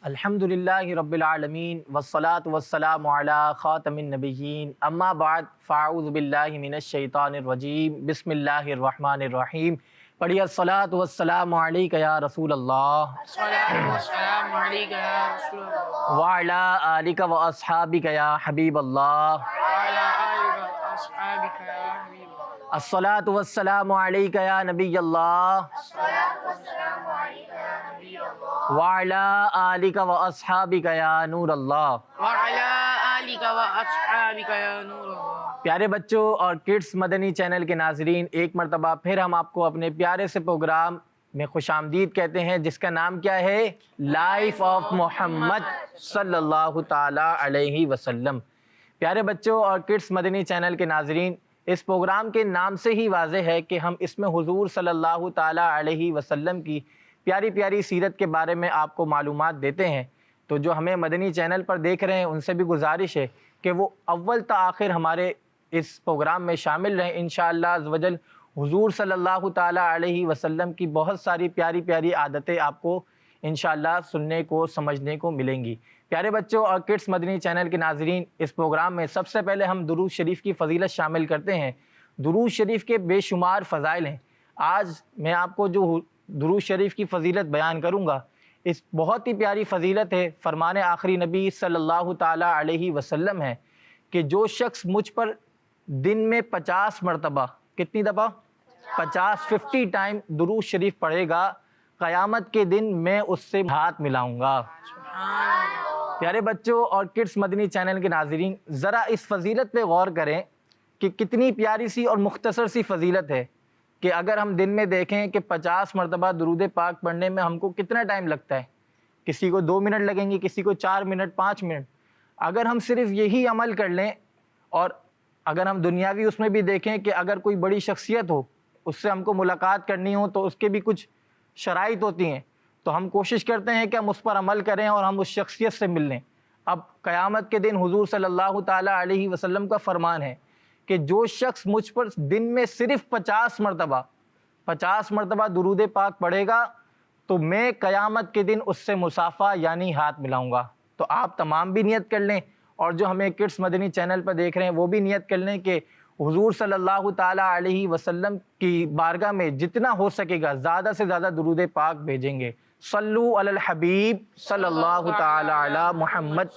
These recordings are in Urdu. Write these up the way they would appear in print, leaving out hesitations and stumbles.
الحمدللہ رب العالمین والصلاة والسلام علی خاتم النبیین اما بعد فاعوذ باللہ من الشیطان الرجیم بسم اللہ الرحمن الرحیم. پڑھیے الصلاة والسلام علیک یا رسول اللہ وعلی آلک و اصحابک یا حبیب اللہ. الصلاة والسلام علیک یا نبی اللہ وعلی آلک و اصحابک یا نور اللہ. پیارے بچوں اور کڈس مدنی چینل کے ناظرین، ایک مرتبہ پھر ہم آپ کو اپنے پیارے سے پروگرام میں خوش آمدید کہتے ہیں، جس کا نام کیا ہے؟ لائف آف محمد صلی اللہ تعالی علیہ وسلم. پیارے بچوں اور کڈس مدنی چینل کے ناظرین، اس پروگرام کے نام سے ہی واضح ہے کہ ہم اس میں حضور صلی اللہ تعالی علیہ وسلم کی پیاری پیاری سیرت کے بارے میں آپ کو معلومات دیتے ہیں. تو جو ہمیں مدنی چینل پر دیکھ رہے ہیں ان سے بھی گزارش ہے کہ وہ اول تا آخر ہمارے اس پروگرام میں شامل رہیں. انشاءاللہ عزوجل حضور صلی اللہ تعالی علیہ وسلم کی بہت ساری پیاری پیاری عادتیں آپ کو انشاءاللہ سننے کو سمجھنے کو ملیں گی. پیارے بچوں اور کڈس مدنی چینل کے ناظرین، اس پروگرام میں سب سے پہلے ہم درود شریف کی فضیلت شامل کرتے ہیں. درود شریف کے بے شمار فضائل ہیں. آج میں آپ کو جو درود شریف کی فضیلت بیان کروں گا، اس بہت ہی پیاری فضیلت ہے. فرمان آخری نبی صلی اللہ تعالی علیہ وسلم ہے کہ جو شخص مجھ پر دن میں 50 مرتبہ، کتنی دفعہ؟ 50 ٹائم درود شریف پڑھے گا، قیامت کے دن میں اس سے ہاتھ ملاؤں گا. پیارے بچوں اور کڈس مدنی چینل کے ناظرین، ذرا اس فضیلت پہ غور کریں کہ کتنی پیاری سی اور مختصر سی فضیلت ہے کہ اگر ہم دن میں دیکھیں کہ 50 مرتبہ درود پاک پڑھنے میں ہم کو کتنا ٹائم لگتا ہے. کسی کو 2 منٹ لگیں گے، کسی کو 4 منٹ، 5 منٹ. اگر ہم صرف یہی عمل کر لیں، اور اگر ہم دنیاوی اس میں بھی دیکھیں کہ اگر کوئی بڑی شخصیت ہو، اس سے ہم کو ملاقات کرنی ہو تو اس کے بھی کچھ شرائط ہوتی ہیں، تو ہم کوشش کرتے ہیں کہ ہم اس پر عمل کریں اور ہم اس شخصیت سے مل لیں. اب قیامت کے دن حضور صلی اللہ تعالی علیہ وسلم کا فرمان ہے کہ جو شخص مجھ پر دن میں صرف 50 مرتبہ درود پاک پڑھے گا تو میں قیامت کے دن اس سے مصافحہ یعنی ہاتھ ملاؤں گا. تو آپ تمام بھی نیت کر لیں، اور جو ہمیں کڈس مدنی چینل پر دیکھ رہے ہیں وہ بھی نیت کر لیں کہ حضور صلی اللہ تعالی علیہ وسلم کی بارگاہ میں جتنا ہو سکے گا زیادہ سے زیادہ درود پاک بھیجیں گے. صلو علی الحبیب صلی اللہ تعالی علی محمد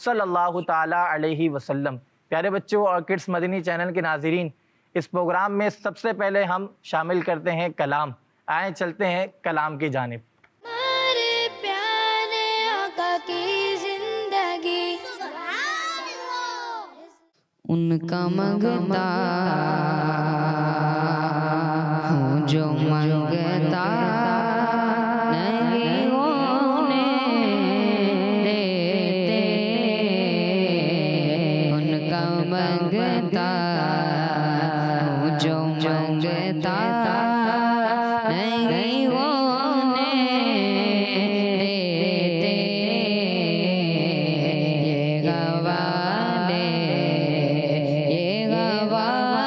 صلی اللہ تعالی علیہ وسلم. پیارے بچوں اور کڈس مدنی چینل کے ناظرین، اس پروگرام میں سب سے پہلے ہم شامل کرتے ہیں کلام. آئیں چلتے ہیں کلام کی جانب. ہمارے پیارے آقا کی زندگی ان کا منگتا ہوں جو منگتا نہیں ہونے دیتے، ان کا منگتا ہوں جو منگتا نہیں ہونے دیتے. یہ گوالے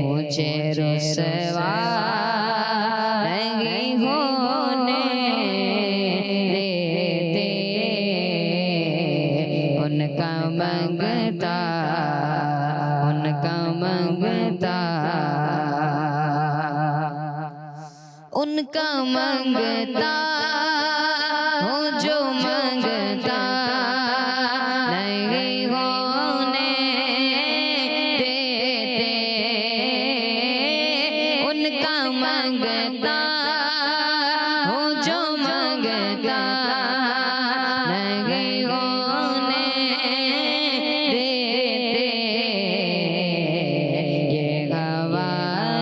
مجھے رسوا نہیں ہونے دیتے، ان کا منگتا ان کا منگتا ہوں جو منگتا نہیں ہونے دیتے، ان کا منگتا ہوں جو منگتا نہیں ہونے دیتے. یہ گوالے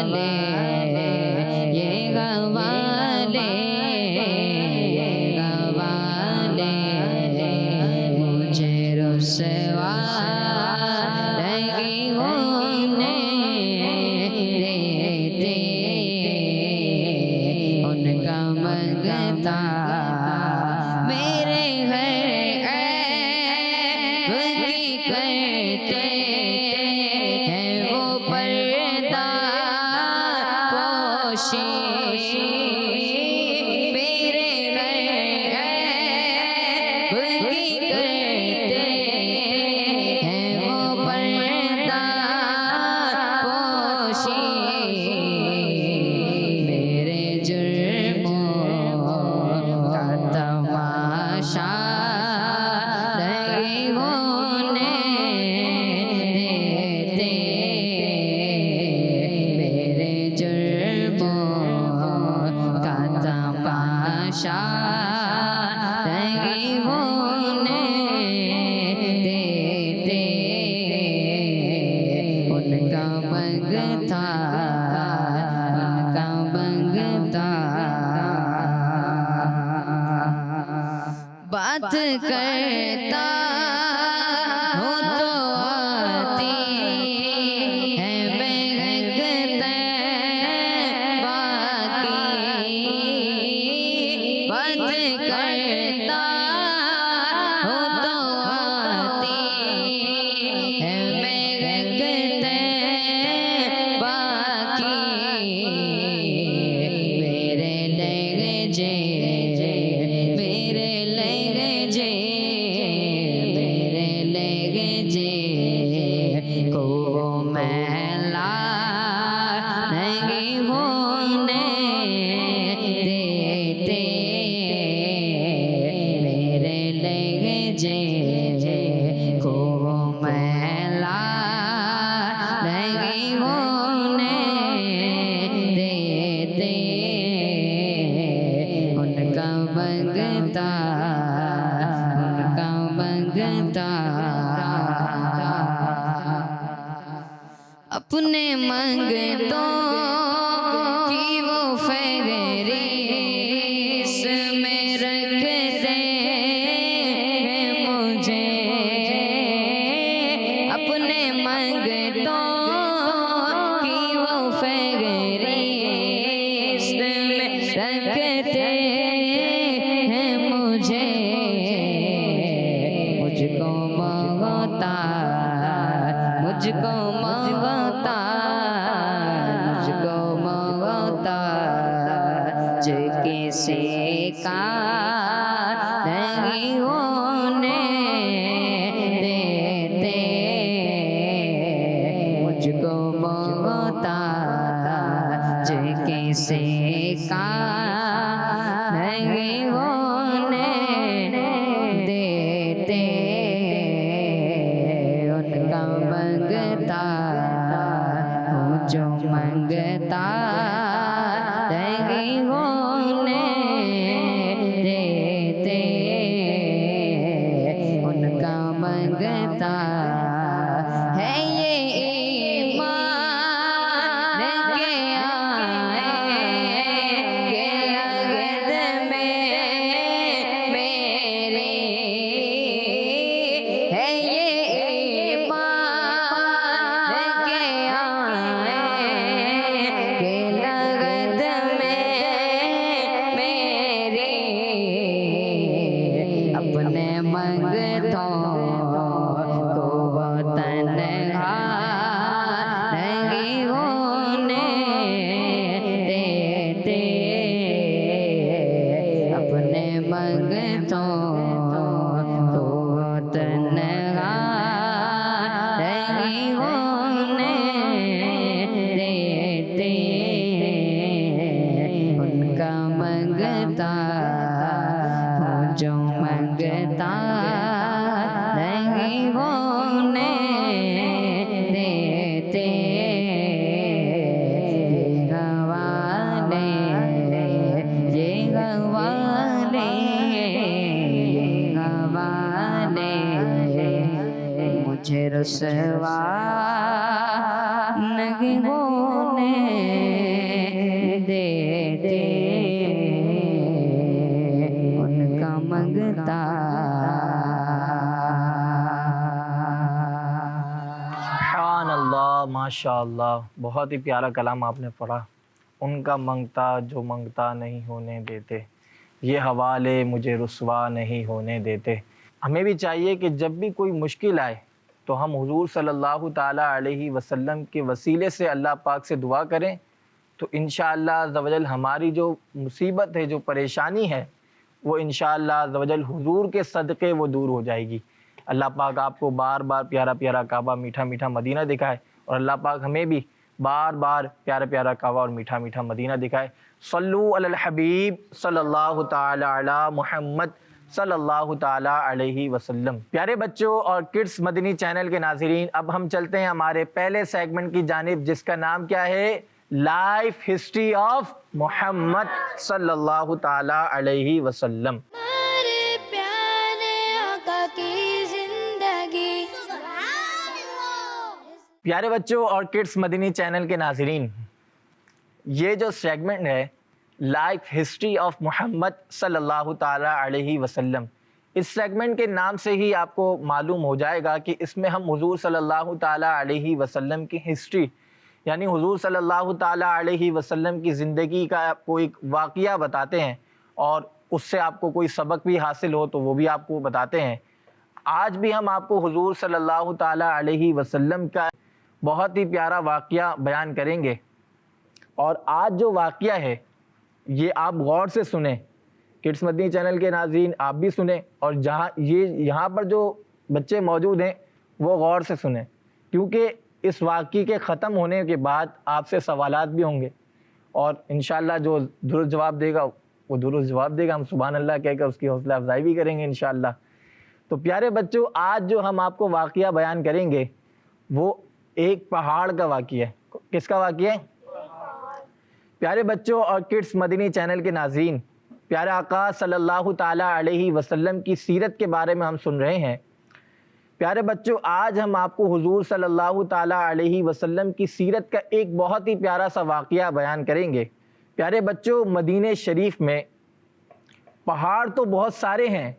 منگتا ان کا منگتا بات کرتا ہوں تو آتی ہے مہکتے باقی بات کرتا ہوں تو آتی ہے مہکتے باقی میرے لہجے میرے لہجے میرے لہجے کو میلا نہیں ہونے دیتے میرے لہجے کو میلا نہیں ہونے دیتے ان کا منگتا ان کا منگتا اپنے منگتوں کی وہ فہرست میں رکھتے ہیں مجھے اپنے منگتوں کی وہ فہرست میں رکھتے ہیں مجھے مجھ کو منگتا مجھ کو منگتا مجھ کو منگتا جو کسی کا نہیں ہونے دیتے مجھ کو منگتا جو کسی کا نہیں ہونے دیتے ان کا منگتا ہوں جو منگتا نہیں ہونے دیتے ان کا منگتا ہے یہ ایمان کے آئے کہ لگت میں میری ہے یہ ایمان کے آئے کہ لگت میں میری اپنے منگتوں کو وہ تنہا نہیں ہونے دیتے اپنے منگتوں کو وہ تنہا نہیں ہونے دیتے ان کا منگتا ہوں جو منگتا نہیں ہونے دیتے یہ حوالے یہ حوالے یہ حوالے مجھے رسوا نہیں ہونے دیتے ان کا منگتا سبحان اللہ ماشاء اللہ بہت ہی پیارا کلام آپ نے پڑھا ان کا منگتا جو منگتا نہیں ہونے دیتے یہ حوالے مجھے رسوا نہیں ہونے دیتے ہمیں بھی چاہیے کہ جب بھی کوئی مشکل آئے تو ہم حضور صلی اللہ تعالیٰ علیہ وسلم کے وسیلے سے اللہ پاک سے دعا کریں تو انشاءاللہ عز و جل ہماری جو مصیبت ہے جو پریشانی ہے وہ انشاءاللہ عز و جل حضور کے صدقے وہ دور ہو جائے گی۔ اللہ پاک آپ کو بار بار پیارا پیارا کعبہ میٹھا میٹھا مدینہ دکھائے اور اللہ پاک ہمیں بھی بار بار پیارا پیارا کعبہ اور میٹھا میٹھا مدینہ دکھائے۔ صلو علی الحبیب صلی اللہ تعالی علی محمد صلی اللہ تعالی علیہ وسلم۔ پیارے بچوں اور کڈس مدنی چینل کے ناظرین، اب ہم چلتے ہیں ہمارے پہلے سیگمنٹ کی جانب جس کا نام کیا ہے؟ لائف ہسٹری آف محمد صلی اللہ تعالی علیہ وسلم۔ ہمارے پیارے آقا کی زندگی پیارے بچوں اور کڈس مدنی چینل کے ناظرین، یہ جو سیگمنٹ ہے لائف ہسٹری آف محمد صلی اللہ تعالیٰ علیہ وسلم، اس سیگمنٹ کے نام سے ہی آپ کو معلوم ہو جائے گا کہ اس میں ہم حضور صلی اللہ تعالیٰ علیہ وسلم کی ہسٹری، یعنی حضور صلی اللہ تعالیٰ علیہ وسلم کی زندگی کا آپ کو ایک واقعہ بتاتے ہیں، اور اس سے آپ کو کوئی سبق بھی حاصل ہو تو وہ بھی آپ کو بتاتے ہیں۔ آج بھی ہم آپ کو حضور صلی اللہ تعالیٰ علیہ وسلم کا بہت ہی پیارا واقعہ بیان کریں گے، اور آج جو واقعہ ہے یہ آپ غور سے سنیں، کڈس مدنی چینل کے ناظرین آپ بھی سنیں، اور یہاں پر جو بچے موجود ہیں وہ غور سے سنیں، کیونکہ اس واقعے کے ختم ہونے کے بعد آپ سے سوالات بھی ہوں گے، اور انشاءاللہ جو درست جواب دے گا وہ درست جواب دے گا، ہم سبحان اللہ کہہ کر اس کی حوصلہ افزائی بھی کریں گے انشاءاللہ۔ تو پیارے بچوں، آج جو ہم آپ کو واقعہ بیان کریں گے وہ ایک پہاڑ کا واقعہ ہے۔ کس کا واقعہ ہے؟ پیارے بچوں اور کڈس مدنی چینل کے ناظرین، پیارے آقا صلی اللہ تعالیٰ علیہ وسلم کی سیرت کے بارے میں ہم سن رہے ہیں۔ پیارے بچوں، آج ہم آپ کو حضور صلی اللہ تعالیٰ علیہ وسلم کی سیرت کا ایک بہت ہی پیارا سا واقعہ بیان کریں گے۔ پیارے بچوں، مدینہ شریف میں پہاڑ تو بہت سارے ہیں۔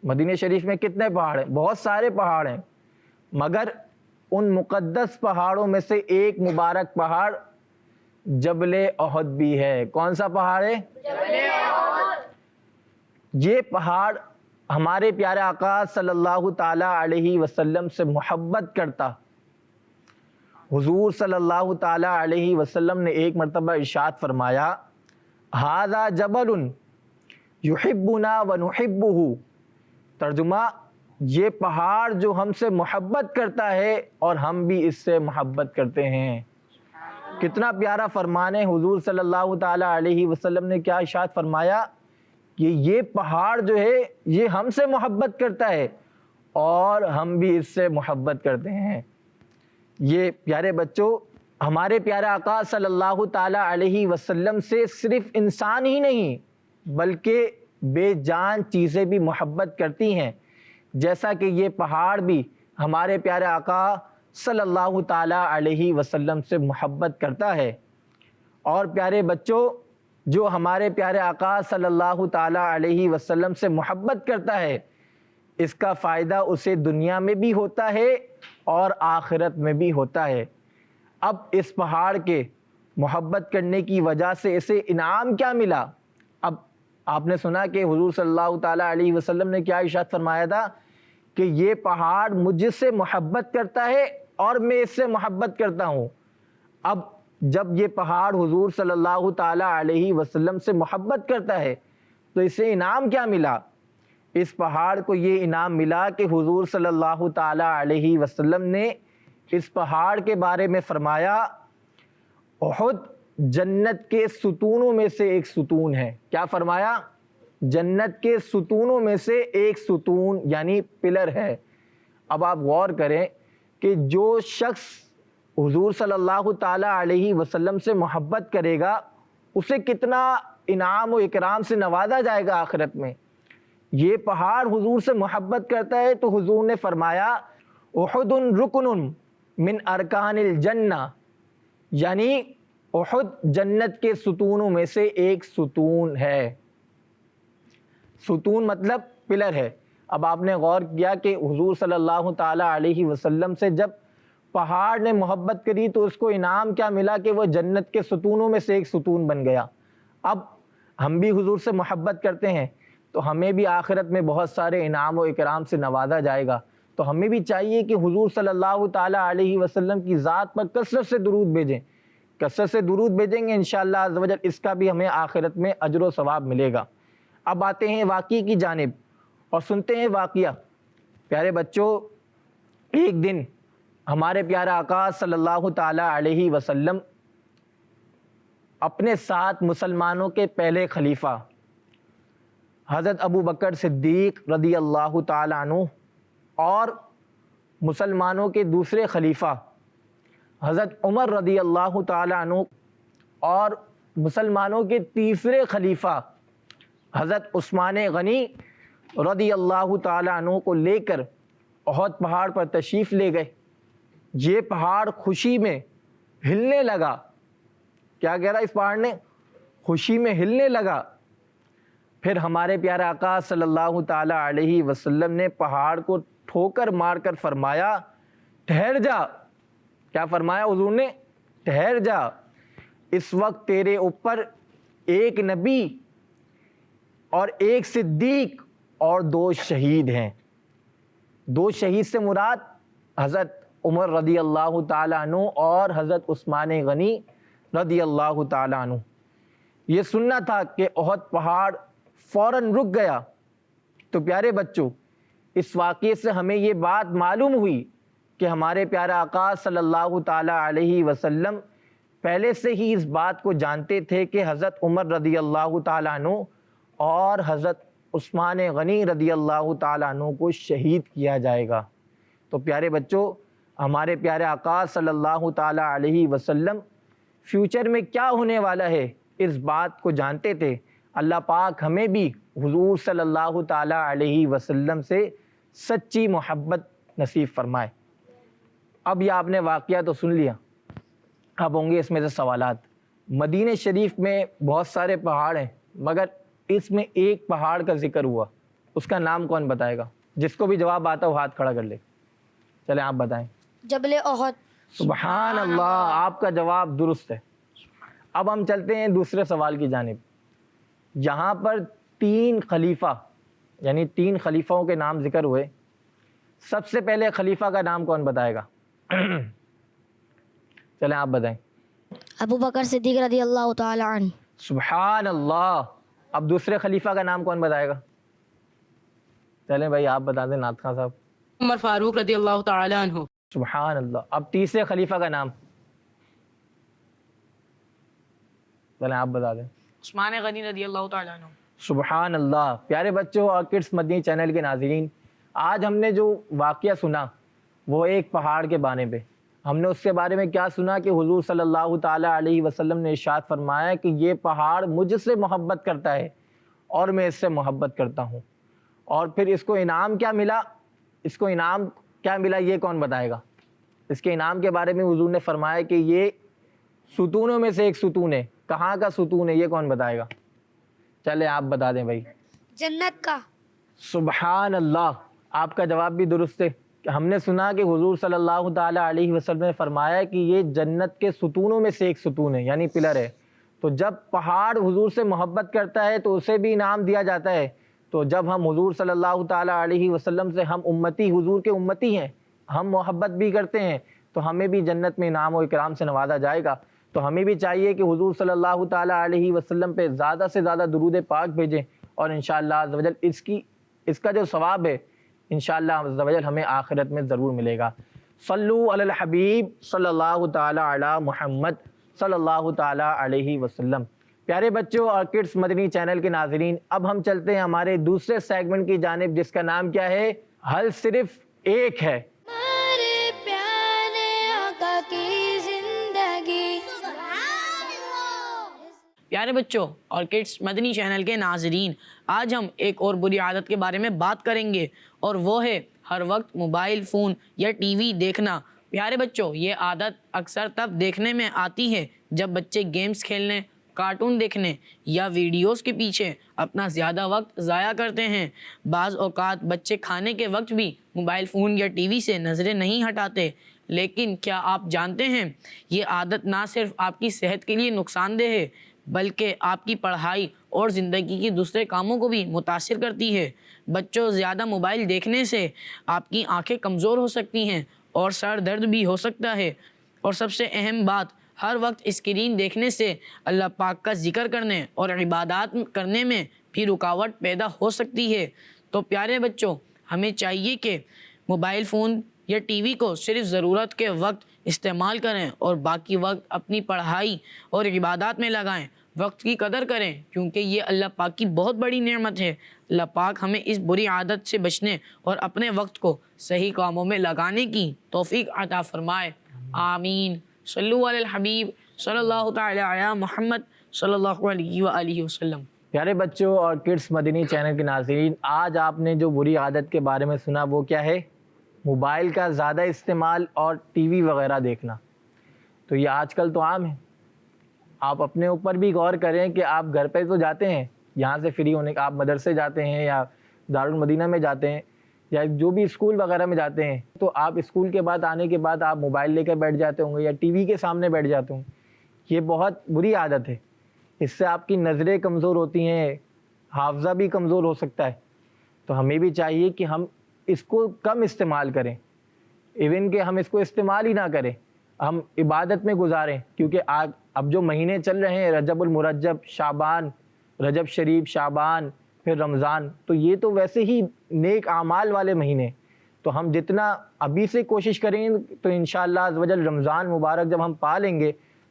مدینہ شریف میں کتنے پہاڑ ہیں؟ بہت سارے پہاڑ ہیں، مگر ان مقدس پہاڑوں میں سے ایک مبارک پہاڑ جبل احد بھی ہے۔ کون سا پہاڑ ہے؟ جبل احد۔ یہ پہاڑ ہمارے پیارے آقا صلی اللہ تعالیٰ علیہ وسلم سے محبت کرتا۔ حضور صلی اللہ تعالیٰ علیہ وسلم نے ایک مرتبہ ارشاد فرمایا، ھذا جبل یحبنا ونحبہ، ترجمہ، یہ پہاڑ جو ہم سے محبت کرتا ہے اور ہم بھی اس سے محبت کرتے ہیں۔ کتنا پیارا فرمان ہے، حضور صلی اللہ تعالیٰ علیہ وسلم نے کیا ارشاد فرمایا کہ یہ پہاڑ جو ہے یہ ہم سے محبت کرتا ہے اور ہم بھی اس سے محبت کرتے ہیں۔ یہ پیارے بچوں، ہمارے پیارے آقا صلی اللہ تعالیٰ علیہ وسلم سے صرف انسان ہی نہیں بلکہ بے جان چیزیں بھی محبت کرتی ہیں، جیسا کہ یہ پہاڑ بھی ہمارے پیارے آقا صلی اللہ تعالیٰ علیہ وسلم سے محبت کرتا ہے۔ اور پیارے بچوں، جو ہمارے پیارے آقا صلی اللہ تعالیٰ علیہ وسلم سے محبت کرتا ہے، اس کا فائدہ اسے دنیا میں بھی ہوتا ہے اور آخرت میں بھی ہوتا ہے۔ اب اس پہاڑ کے محبت کرنے کی وجہ سے اسے انعام کیا ملا؟ اب آپ نے سنا کہ حضور صلی اللہ تعالیٰ علیہ وسلم نے کیا ارشاد فرمایا تھا کہ یہ پہاڑ مجھ سے محبت کرتا ہے اور میں اس سے محبت کرتا ہوں۔ اب جب یہ پہاڑ حضور صلی اللہ تعالیٰ علیہ وسلم سے محبت کرتا ہے تو اسے انعام کیا ملا؟ اس پہاڑ کو یہ انعام ملا کہ حضور صلی اللہ تعالیٰ علیہ وسلم نے اس پہاڑ کے بارے میں فرمایا، احد جنت کے ستونوں میں سے ایک ستون ہے۔ کیا فرمایا؟ جنت کے ستونوں میں سے ایک ستون یعنی پلر ہے۔ اب آپ غور کریں کہ جو شخص حضور صلی اللہ تعالیٰ علیہ وسلم سے محبت کرے گا اسے کتنا انعام و اکرام سے نوازا جائے گا آخرت میں۔ یہ پہاڑ حضور سے محبت کرتا ہے تو حضور نے فرمایا، احد رکن من ارکان الجنہ، یعنی احد جنت کے ستونوں میں سے ایک ستون ہے۔ ستون مطلب پلر ہے۔ اب آپ نے غور کیا کہ حضور صلی اللہ تعالیٰ علیہ وسلم سے جب پہاڑ نے محبت کری تو اس کو انعام کیا ملا کہ وہ جنت کے ستونوں میں سے ایک ستون بن گیا۔ اب ہم بھی حضور سے محبت کرتے ہیں تو ہمیں بھی آخرت میں بہت سارے انعام و اکرام سے نوازا جائے گا، تو ہمیں بھی چاہیے کہ حضور صلی اللہ تعالیٰ علیہ وسلم کی ذات پر کثرت سے درود بھیجیں۔ کثرت سے درود بھیجیں گے انشاءاللہ عز و جل، اس کا بھی ہمیں آخرت میں اجر و ثواب ملے گا۔ اب آتے ہیں واقعے کی جانب اور سنتے ہیں واقعہ۔ پیارے بچوں، ایک دن ہمارے پیارے آقا صلی اللہ تعالیٰ علیہ وسلم اپنے ساتھ مسلمانوں کے پہلے خلیفہ حضرت ابو بکر صدیق رضی اللہ تعالیٰ عنہ اور مسلمانوں کے دوسرے خلیفہ حضرت عمر رضی اللہ تعالیٰ عنہ اور مسلمانوں کے تیسرے خلیفہ حضرت عثمان غنی رضی اللہ تعالیٰ عنہ کو لے کر احد پہاڑ پر تشریف لے گئے۔ یہ پہاڑ خوشی میں ہلنے لگا. کیا کہہ رہا اس پہاڑ نے؟ خوشی میں ہلنے لگا. پھر ہمارے پیارے آقا صلی اللہ تعالی علیہ وسلم نے پہاڑ کو ٹھوکر مار کر فرمایا ٹھہر جا. کیا فرمایا حضور نے؟ ٹھہر جا. اس وقت تیرے اوپر ایک نبی اور ایک صدیق اور 2 شہید ہیں. 2 شہید سے مراد حضرت عمر رضی اللہ تعالیٰ عنہ اور حضرت عثمان غنی رضی اللہ تعالیٰ عنہ. یہ سننا تھا کہ احد پہاڑ فوراً رک گیا. تو پیارے بچوں، اس واقعے سے ہمیں یہ بات معلوم ہوئی کہ ہمارے پیارے آقا صلی اللہ تعالیٰ علیہ وسلم پہلے سے ہی اس بات کو جانتے تھے کہ حضرت عمر رضی اللہ تعالیٰ عنہ اور حضرت عثمان غنی رضی اللہ تعالیٰ عنہ کو شہید کیا جائے گا. تو پیارے بچوں، ہمارے پیارے آقا صلی اللہ تعالیٰ علیہ وسلم فیوچر میں کیا ہونے والا ہے اس بات کو جانتے تھے. اللہ پاک ہمیں بھی حضور صلی اللہ تعالیٰ علیہ وسلم سے سچی محبت نصیب فرمائے. اب یہ آپ نے واقعہ تو سن لیا، اب ہوں گے اس میں سے سوالات. مدینہ شریف میں بہت سارے پہاڑ ہیں، مگر اس میں ایک پہاڑ کا ذکر ہوا، اس کا نام کون بتائے گا؟ جس کو بھی جواب آتا ہو ہاتھ کھڑا کر لے. چلیں آپ بتائیں. جبل احد. سبحان اللہ، آپ کا جواب درست ہے. اب ہم چلتے ہیں دوسرے سوال کی جانب. یہاں پر 3 خلیفہ یعنی 3 خلیفوں کے نام ذکر ہوئے. سب سے پہلے خلیفہ کا نام کون بتائے گا؟ چلیں آپ بتائیں. ابو بکر صدیق رضی اللہ تعالی عنہ. سبحان اللہ. اب دوسرے خلیفہ کا نام کون بتائے گا؟ چلیں بھائی آپ بتا دیں نعت خان صاحب. عمر فاروق رضی اللہ تعالی عنہ. سبحان اللہ. اب تیسرے خلیفہ کا نام چلیں آپ بتا دیں. عثمان غنی رضی اللہ تعالی عنہ. سبحان اللہ. پیارے بچوں اور کڈس مدنی چینل کے ناظرین، آج ہم نے جو واقعہ سنا وہ ایک پہاڑ کے بارے پہ. ہم نے اس کے بارے میں کیا سنا کہ حضور صلی اللہ تعالیٰ علیہ وسلم نے ارشاد فرمایا کہ یہ پہاڑ مجھ سے محبت کرتا ہے اور میں اس سے محبت کرتا ہوں. اور پھر اس کو انعام کیا ملا؟ اس کو انعام کیا ملا یہ کون بتائے گا؟ اس کے انعام کے بارے میں حضور نے فرمایا کہ یہ ستونوں میں سے ایک ستون ہے. کہاں کا ستون ہے یہ کون بتائے گا؟ چلے آپ بتا دیں بھائی. جنت کا. سبحان اللہ. آپ کا جواب بھی درست ہے. ہم نے سنا کہ حضور صلی اللہ تعالیٰ علیہ وسلم نے فرمایا کہ یہ جنت کے ستونوں میں سے ایک ستون ہے یعنی پلر ہے. تو جب پہاڑ حضور سے محبت کرتا ہے تو اسے بھی انعام دیا جاتا ہے. تو جب ہم حضور صلی اللہ تعالیٰ علیہ وسلم سے، ہم امتی حضور کے امتی ہیں، ہم محبت بھی کرتے ہیں، تو ہمیں بھی جنت میں انعام و اکرام سے نوازا جائے گا. تو ہمیں بھی چاہیے کہ حضور صلی اللہ تعالیٰ علیہ وسلم پہ زیادہ سے زیادہ درود پاک بھیجیں، اور انشاءاللہ عز و جل اس کا جو ثواب ہے انشاءاللہ عز و جل ہمیں آخرت میں ضرور ملے گا. صلو علی الحبیب صلی اللہ تعالیٰ علی محمد صلی اللہ تعالیٰ علیہ وسلم. پیارے بچوں اور کڈس مدنی چینل کے ناظرین، اب ہم چلتے ہیں ہمارے دوسرے سیگمنٹ کی جانب جس کا نام کیا ہے؟ حل صرف ایک ہے. ہمارے پیارے آقا کی زندگی. پیارے بچوں اور کڈس مدنی چینل کے ناظرین، آج ہم ایک اور بری عادت کے بارے میں بات کریں گے، اور وہ ہے ہر وقت موبائل فون یا ٹی وی دیکھنا. پیارے بچوں، یہ عادت اکثر تب دیکھنے میں آتی ہے جب بچے گیمز کھیلنے، کارٹون دیکھنے یا ویڈیوز کے پیچھے اپنا زیادہ وقت ضائع کرتے ہیں. بعض اوقات بچے کھانے کے وقت بھی موبائل فون یا ٹی وی سے نظریں نہیں ہٹاتے. لیکن کیا آپ جانتے ہیں یہ عادت نہ صرف آپ کی صحت کے لیے نقصان دہ ہے بلکہ آپ کی پڑھائی اور زندگی کے دوسرے کاموں کو بھی متاثر کرتی ہے. بچوں، زیادہ موبائل دیکھنے سے آپ کی آنکھیں کمزور ہو سکتی ہیں اور سر درد بھی ہو سکتا ہے. اور سب سے اہم بات، ہر وقت اسکرین دیکھنے سے اللہ پاک کا ذکر کرنے اور عبادات کرنے میں بھی رکاوٹ پیدا ہو سکتی ہے. تو پیارے بچوں، ہمیں چاہیے کہ موبائل فون یا ٹی وی کو صرف ضرورت کے وقت استعمال کریں اور باقی وقت اپنی پڑھائی اور عبادات میں لگائیں. وقت کی قدر کریں کیونکہ یہ اللہ پاک کی بہت بڑی نعمت ہے. اللہ پاک ہمیں اس بری عادت سے بچنے اور اپنے وقت کو صحیح کاموں میں لگانے کی توفیق عطا فرمائے. آمین. صلو علی الحبیب صلی اللہ تعالی علی محمد صلی اللہ علیہ وآلہ وسلم. پیارے بچوں اور کڈس مدنی چینل کے ناظرین، آج آپ نے جو بری عادت کے بارے میں سنا وہ کیا ہے؟ موبائل کا زیادہ استعمال اور ٹی وی وغیرہ دیکھنا، تو یہ آج کل تو عام ہے۔ آپ اپنے اوپر بھی غور کریں کہ آپ گھر پہ تو جاتے ہیں، یہاں سے فری ہونے کا، آپ مدرسے جاتے ہیں یا دارالمدینہ میں جاتے ہیں یا جو بھی اسکول وغیرہ میں جاتے ہیں، تو آپ اسکول کے بعد آنے کے بعد آپ موبائل لے کے بیٹھ جاتے ہوں گے یا ٹی وی کے سامنے بیٹھ جاتے ہوں۔ یہ بہت بری عادت ہے، اس سے آپ کی نظریں کمزور ہوتی ہیں، حافظہ بھی کمزور ہو سکتا ہے۔ تو ہمیں بھی چاہیے کہ ہم اس کو کم استعمال کریں، ایون کہ ہم اس کو استعمال ہی نہ کریں، ہم عبادت میں گزاریں، کیونکہ اب جو مہینے چل رہے ہیں، رجب المرجب، شعبان، رجب شریف، شعبان، پھر رمضان، تو یہ تو ویسے ہی نیک اعمال والے مہینے، تو ہم جتنا ابھی سے کوشش کریں تو انشاءاللہ عز و جل رمضان مبارک جب ہم پا لیں گے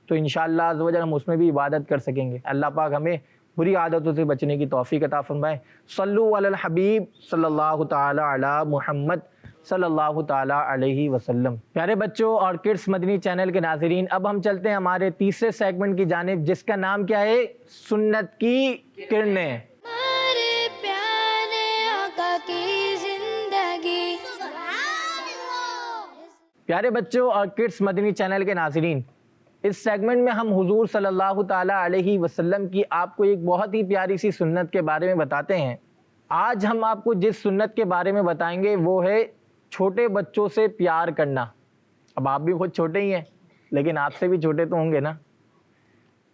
تو انشاءاللہ عز و جل ہم اس میں بھی عبادت کر سکیں گے۔ اللہ پاک ہمیں بری عادتوں سے بچنے کی توفیق عطا فرمائے۔ صلو علی الحبیب صلی اللہ تعالی علی محمد صلی اللہ تعالی علیہ وسلم۔ پیارے بچوں اور کڈس مدنی چینل کے ناظرین، اب ہم چلتے ہیں ہمارے تیسرے سیگمنٹ کی جانب، جس کا نام کیا ہے؟ سنت کی کرنیں۔ ہمارے پیارے آقا کی زندگی۔ پیارے بچوں اور کڈس مدنی چینل کے ناظرین، اس سیگمنٹ میں ہم حضور صلی اللہ تعالی علیہ وسلم کی آپ کو ایک بہت ہی پیاری سی سنت کے بارے میں بتاتے ہیں۔ آج ہم آپ کو جس سنت کے بارے میں بتائیں گے وہ ہے چھوٹے بچوں سے پیار کرنا۔ اب آپ بھی خود چھوٹے ہی ہیں، لیکن آپ سے بھی چھوٹے تو ہوں گے نا،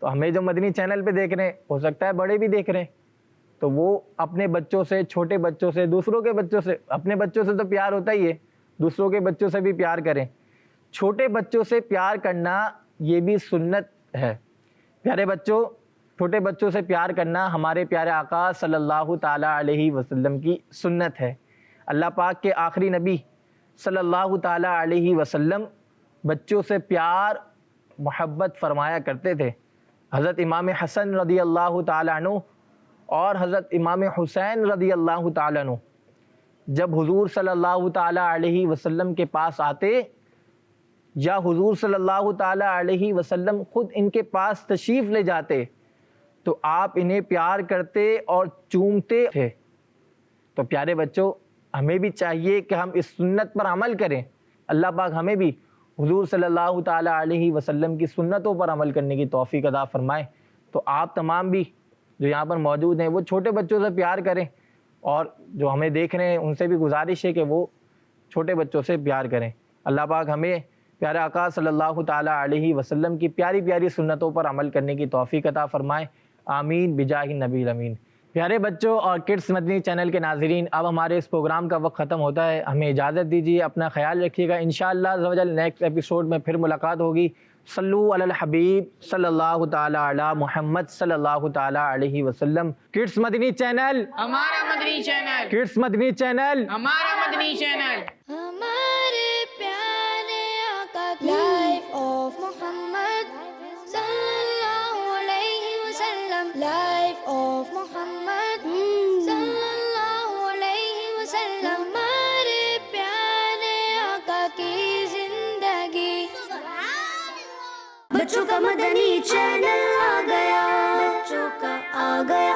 تو ہمیں جو مدنی چینل پہ دیکھ رہے ہیں، ہو سکتا ہے بڑے بھی دیکھ رہے ہیں، تو وہ اپنے بچوں سے، چھوٹے بچوں سے، دوسروں کے بچوں سے، اپنے بچوں سے تو پیار ہوتا ہی ہے، دوسروں کے بچوں سے بھی پیار کریں۔ چھوٹے بچوں سے پیار کرنا یہ بھی سنت ہے۔ پیارے بچوں، چھوٹے بچوں سے پیار کرنا ہمارے پیارے آقا صلی اللہ تعالی علیہ وسلم کی سنت ہے۔ اللہ پاک کے آخری نبی صلی اللہ تعالی علیہ وسلم بچوں سے پیار محبت فرمایا کرتے تھے۔ حضرت امام حسن رضی اللہ تعالی عنہ اور حضرت امام حسین رضی اللہ تعالی عنہ جب حضور صلی اللہ تعالی علیہ وسلم کے پاس آتے یا حضور صلی اللہ تعالی علیہ وسلم خود ان کے پاس تشریف لے جاتے تو آپ انہیں پیار کرتے اور چومتے تھے۔ تو پیارے بچوں، ہمیں بھی چاہیے کہ ہم اس سنت پر عمل کریں۔ اللہ پاک ہمیں بھی حضور صلی اللہ تعالی علیہ وسلم کی سنتوں پر عمل کرنے کی توفیق عطا فرمائے۔ تو آپ تمام بھی جو یہاں پر موجود ہیں وہ چھوٹے بچوں سے پیار کریں، اور جو ہمیں دیکھ رہے ہیں ان سے بھی گزارش ہے کہ وہ چھوٹے بچوں سے پیار کریں۔ اللہ پاک ہمیں پیارے آقا صلی اللہ تعالی علیہ وسلم کی پیاری پیاری سنتوں پر عمل کرنے کی توفیق عطا فرمائے، آمین بجاہ النبی الامین۔ پیارے بچوں اور کڈس مدنی چینل کے ناظرین، اب ہمارے اس پروگرام کا وقت ختم ہوتا ہے، ہمیں اجازت دیجیے، اپنا خیال رکھیے گا، انشاءاللہ عز و جل نیکسٹ ایپیسوڈ میں پھر ملاقات ہوگی۔ صلو علی الحبیب صلی اللہ تعالی علی محمد صلی اللہ تعالی علیہ وسلم۔ کڈس مدنی چینل ہمارا مدنی چینل، کڈس مدنی چینل ہمارا مدنی چینل۔ ہمارے پیارے آقا کی لائف آف محمد صلی اللہ علیہ وسلم، لائف آف محمد صلی اللہ علیہ وسلم، ہمارے پیارے آقا کی زندگی۔ بچوں کا مدنی چینل آ گیا، بچوں کا آ گیا